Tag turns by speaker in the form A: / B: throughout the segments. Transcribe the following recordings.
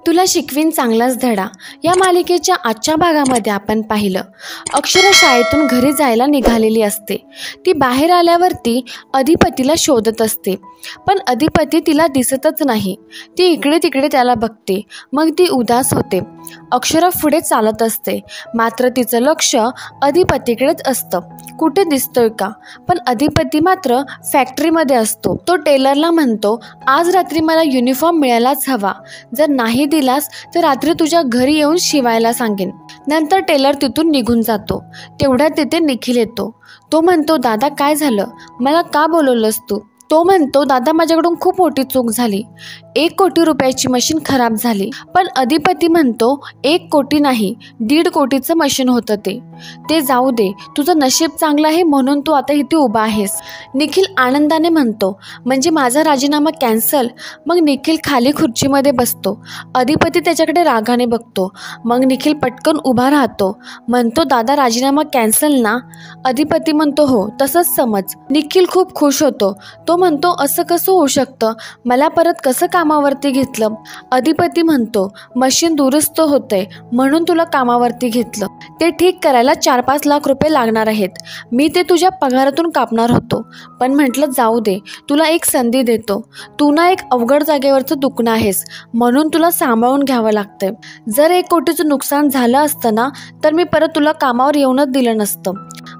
A: तुला शिकवीन चांगलाच धडा या मालिकेच्या आजच्या भागामध्ये आपण पाहिलं, अक्षरा शाळेतून घरी जायला निघालेली असते. ती बाहेर आल्यावरती अधिपतीला शोधत असते, पण अधिपती तिला दिसतच नाही. ती इकडे तिकडे त्याला बघते, मग ती उदास होते. अक्षरा पुढे चालत असते, मात्र तिचं लक्ष अधिपतीकडेच असतं. कुठे दिसतोय का? पण अधिपती मात्र फॅक्टरीमध्ये असतो. तो टेलरला म्हणतो, आज रात्री मला युनिफॉर्म मिळायलाच हवा. जर नाही दिलास तर रात्री तुझ्या घरी येऊन शिवायला सांगेन. नंतर टेलर तिथून निघून जातो. तेवढ्यात तिथे निखिल येतो. तो म्हणतो, दादा काय झालं? मला का बोलवलंस तू? तो म्हणतो, दादा माझ्याकडून खूप मोठी चूक झाली. 1 कोटी रुपयाची मशीन खराब झाली. पण अधिपती म्हणतो, 1 कोटी नाही, 1.5 कोटीचं मशीन होतं ते जाऊ दे. तुझं नशीब चांगलं आहे म्हणून तू आता इथे उभा आहेस. निखिल आनंदाने म्हणतो, म्हणजे माझा राजीनामा कॅन्सल? मग निखिल खाली खुर्चीमध्ये बसतो. अधिपती त्याच्याकडे रागाने बघतो. मग निखिल पटकन उभा राहतो. म्हणतो, दादा राजीनामा कॅन्सल ना? अधिपती म्हणतो, हो तसंच समज. निखिल खूप खुश होतो. तो म्हणतो, असं कसं होऊ शकतं? मला परत कसं कामावरती घेतलं? अधिपती म्हणतो, मशीन दुरुस्त होतंय म्हणून तुला कामावरती घेतलं. ते ठीक करायला 4-5 लाख रुपये लागणार आहेत. मी ते तुझ्या पगारातून कापणार होतो, पण म्हटलं जाऊ दे, तुला एक संधी देतो. तू ना एक अवघड जागेवरचं दुखणं आहेस म्हणून तुला सांभाळून घ्यावं लागतंय. जर 1 कोटीचं नुकसान झालं असतं ना तर मी परत तुला कामावर येऊनच दिलं नसतं.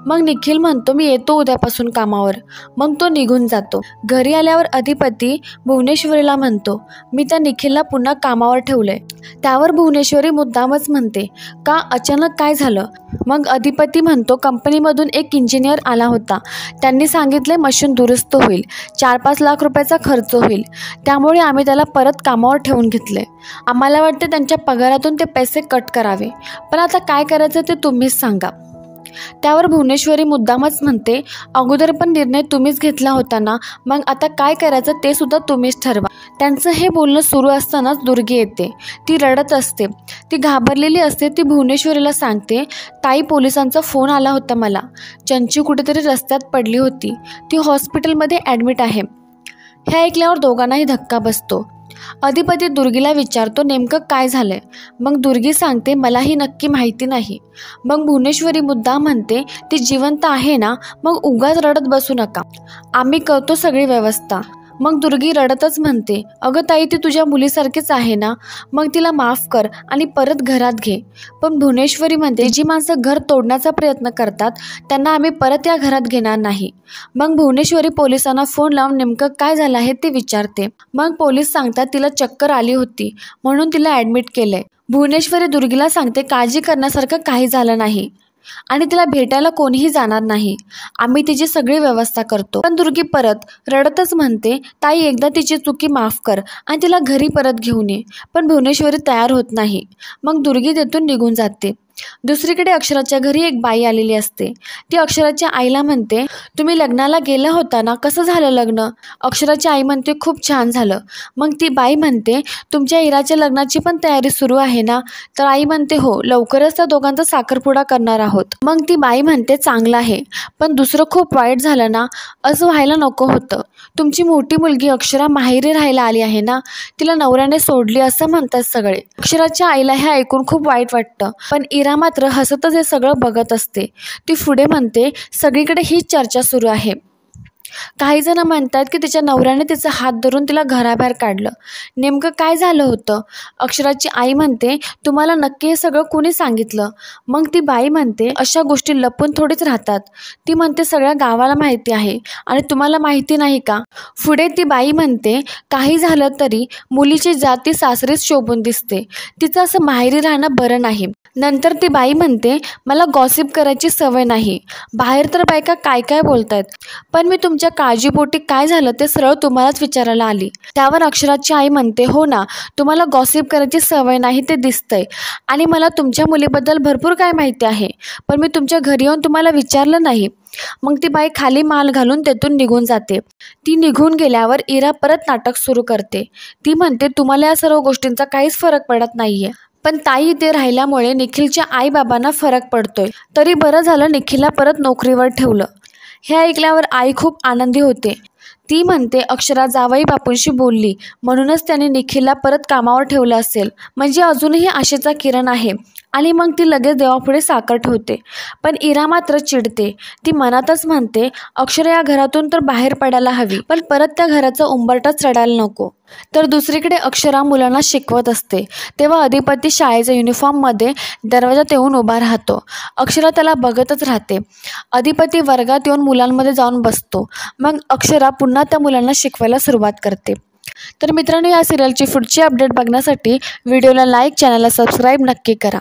A: मग निखिल म्हणतो, मी येतो उद्यापासून कामावर. मग तो निघून जातो. घरी आल्यावर अधिपती भुवनेश्वरीला म्हणतो, मी त्या निखिलला पुन्हा कामावर ठेवलंय. त्यावर भुवनेश्वरी मुद्दामच म्हणते, का अचानक काय झालं? मग अधिपती म्हणतो, कंपनीमधून एक इंजिनियर आला होता. त्यांनी सांगितले मशीन दुरुस्त होईल, 4-5 लाख रुपयाचा खर्च होईल. त्यामुळे आम्ही त्याला परत कामावर ठेवून घेतले. आम्हाला वाटते त्यांच्या पगारातून ते पैसे कट करावे, पण आता काय करायचं ते तुम्हीच सांगा. त्यावर भुवनेश्वरी मुद्दामच म्हणते, अगोदर पण निर्णय तुम्हीच घेतला होता ना, मग आता काय करायचं ते सुद्धा तुम्हीच ठरवा. त्यांचं हे बोलणं सुरू असतानाच दुर्गी येते. ती रडत असते. ती घाबरलेली असते. ती भुवनेश्वरीला सांगते, ताई पोलिसांचा फोन आला होता मला. चंचू कुठेतरी रस्त्यात पडली होती. ती हॉस्पिटलमध्ये ॲडमिट आहे. हे ऐकल्यावर दोघांनाही धक्का बसतो. अधिपती दुर्गीला विचारतो, नेमकं काय झालंय? मग दुर्गी सांगते, मलाही नक्की माहिती नाही. मग भुवनेश्वरी मुद्दा म्हणते, ती जिवंत आहे ना, मग उगाच रडत बसू नका, आम्ही करतो सगळी व्यवस्था. मग दुर्गी रडतच म्हणते, अगं ताई ती तुझ्या मुलीसारखीच आहे ना, मग तिला माफ कर आणि परत घरात घे. पण भुवनेश्वरी म्हणते, जी माणसं घर तोडण्याचा प्रयत्न करतात त्यांना आम्ही परत या घरात घेणार नाही. मग भुवनेश्वरी पोलिसांना फोन लावून नेमकं काय झालं आहे ते विचारते. मग पोलीस सांगतात, तिला चक्कर आली होती म्हणून तिला ॲडमिट केलंय. भुवनेश्वरी दुर्गीला सांगते, काळजी करण्यासारखं काही झालं नाही आणि तिला भेटायला कोणीही जाणार नाही. आम्ही तिची सगळी व्यवस्था करतो. पण दुर्गी परत रडतच म्हणते, ताई एकदा तिची चुकी माफ कर आणि तिला घरी परत घेऊन ये. पण भुवनेश्वरी तयार होत नाही. मग दुर्गी तिथून निघून जाते. दुसरीकडे अक्षराच्या घरी एक बाई आलेली असते. ती अक्षराच्या आईला म्हणते, तुम्ही लग्नाला गेला होता ना, कसं झालं लग्न? अक्षराची आई म्हणते, खूप छान झालं. मग ती बाई म्हणते, तुमच्या इराच्या लग्नाची पण तयारी सुरू आहे ना? तर आई म्हणते, हो, लवकरच त्या दोघांचा साखरपुडा करणार आहोत. मग ती बाई म्हणते, चांगलं आहे, पण दुसरं खूप वाईट झालं ना? असं व्हायला नको होतं. तुमची मोठी मुलगी अक्षरा माहेरी राहायला आली आहे ना, तिला नवऱ्याने सोडली असं म्हणतात सगळे. अक्षराच्या आईला हे ऐकून खूप वाईट वाटतं, पण इरा मात्र हसतच हे सगळं बघत असते. ती पुढे म्हणते, सगळीकडे हीच चर्चा सुरू आहे. काही जण म्हणतात की तिच्या नवऱ्याने तिचा हात धरून तिला घराबाहेर काढलं. नेमकं काय झालं होतं? अक्षराची आई म्हणते, तुम्हाला नक्की हे सगळं कोणी सांगितलं? मग ती बाई म्हणते, अशा गोष्टी लपून थोडीच राहतात. ती म्हणते, सगळ्या गावाला माहिती आहे आणि तुम्हाला माहिती नाही का? पुढे ती बाई म्हणते, काही झालं तरी मुलीची जाती सासरीच शोभून दिसते, तिचं असं माहेरी राहणं बरं नाही. नंतर ती बाई म्हणते, मला गॉसिप करायची सवय नाही. बाहेर तर बायका काय काय बोलतायत, पण मी तुमच्या काळजीपोटी काय झालं ते सरळ तुम्हालाच विचारायला आली. त्यावर अक्षराची आई म्हणते, हो ना, तुम्हाला गॉसिप करायची सवय नाही ते दिसतंय आणि मला तुमच्या मुलीबद्दल भरपूर काय माहिती आहे, पण मी तुमच्या घरी येऊन तुम्हाला विचारलं नाही. मग ती बाई खाली माल घालून तेथून निघून जाते. ती निघून गेल्यावर इरा परत नाटक सुरू करते. ती म्हणते, तुम्हाला या सर्व गोष्टींचा काहीच फरक पडत नाहीये, पण ताई इथे राहिल्यामुळे निखिलच्या आईबाबांना फरक पडतोय. तरी बरं झालं निखिलला परत नोकरीवर ठेवलं. हे ऐकल्यावर आई खूप आनंदी होते. ती म्हणते अक्षरा जावई बापूंशी बोलली म्हणूनच त्यांनी निखिलला परत कामावर ठेवलं असेल, म्हणजे अजूनही आशेचा किरण आहे. आणि मग ती लगेच देवापुढे साखर ठेवते. पण इरा मात्र चिडते. ती मनातच म्हणते अक्षरा या घरातून तर बाहेर पडायला हवी, पण परत त्या घराचा उंबरठाच चढायला नको. तर दुसरीकडे अक्षरा मुलांना शिकवत असते तेव्हा अधिपती शाळेच्या युनिफॉर्ममध्ये दरवाजात येऊन उभा राहतो. अक्षरा त्याला बघतच राहते. अधिपती वर्गात येऊन मुलांमध्ये जाऊन बसतो. मग अक्षरा पुन्हा त्या मुलांना शिकवायला सुरुवात करते. तर मित्रांनो, या सिरियलची पुढची अपडेट बघण्यासाठी व्हिडिओला लाईक, चॅनलला सबस्क्राईब नक्की करा.